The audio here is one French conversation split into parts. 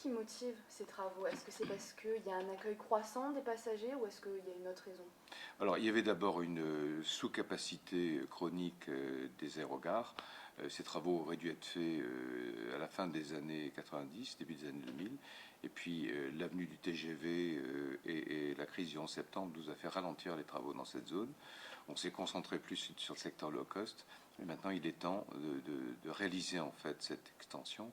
qui motive ces travaux? Est-ce que c'est parce qu'il y a un accueil croissant des passagers ou est-ce qu'il y a une autre raison? Alors, il y avait d'abord une sous-capacité chronique des aérogares. Ces travaux auraient dû être faits à la fin des années 90, début des années 2000. Et puis, l'avenue du TGV et la crise du 11 septembre nous a fait ralentir les travaux dans cette zone. On s'est concentré plus sur le secteur low cost. Mais maintenant, il est temps de réaliser en fait cette extension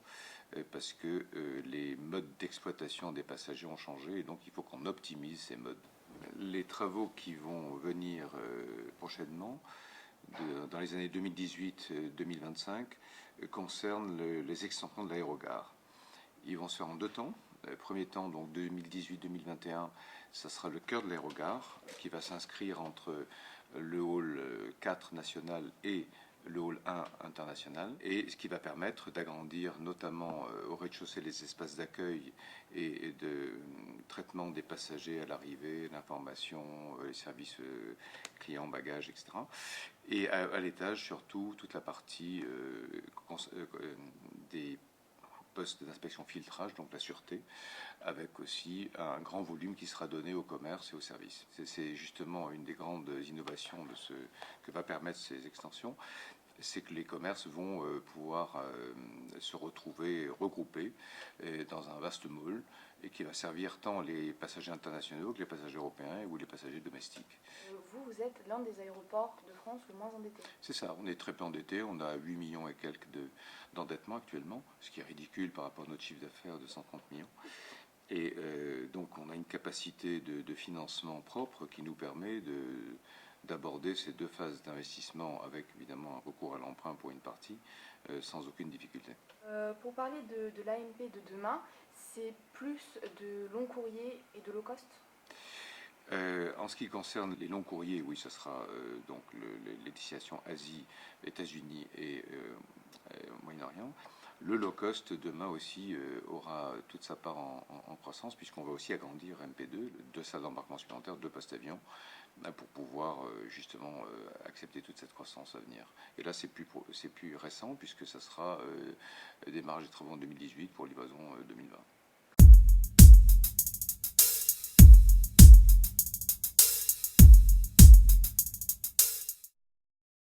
parce que les modes d'exploitation des passagers ont changé et donc il faut qu'on optimise ces modes. Les travaux qui vont venir prochainement, dans les années 2018-2025, concernent les extensions de l'aérogare. Ils vont se faire en deux temps. Le premier temps, donc 2018-2021, ça sera le cœur de l'aérogare qui va s'inscrire entre le hall 4 national et le hall 1 international, et ce qui va permettre d'agrandir notamment au rez-de-chaussée les espaces d'accueil et de traitement des passagers à l'arrivée, l'information, les services clients, bagages, etc. Et à l'étage, surtout, toute la partie des postes d'inspection filtrage, donc la sûreté, avec aussi un grand volume qui sera donné au commerce et aux services. C'est justement une des grandes innovations de ce que va permettre ces extensions, c'est que les commerces vont pouvoir se retrouver regroupés dans un vaste mall et qui va servir tant les passagers internationaux que les passagers européens ou les passagers domestiques. Vous êtes l'un des aéroports de France le moins endetté. C'est ça, on est très peu endetté, on a 8 millions et quelques d'endettement actuellement, ce qui est ridicule par rapport à notre chiffre d'affaires de 130 millions. Et donc on a une capacité de financement propre qui nous permet d'aborder ces deux phases d'investissement avec évidemment un recours à l'emprunt pour une partie sans aucune difficulté. Pour parler de l'AMP de demain, c'est plus de long courrier et de low cost? En ce qui concerne les longs courriers, oui, ce sera donc les destinations Asie, États-Unis et Moyen-Orient. Le low cost demain aussi aura toute sa part en croissance puisqu'on va aussi agrandir MP2, deux salles d'embarquement supplémentaires, deux postes avions, pour pouvoir justement accepter toute cette croissance à venir. Et là, c'est plus récent puisque ça sera démarrage des travaux en 2018 pour livraison 2020.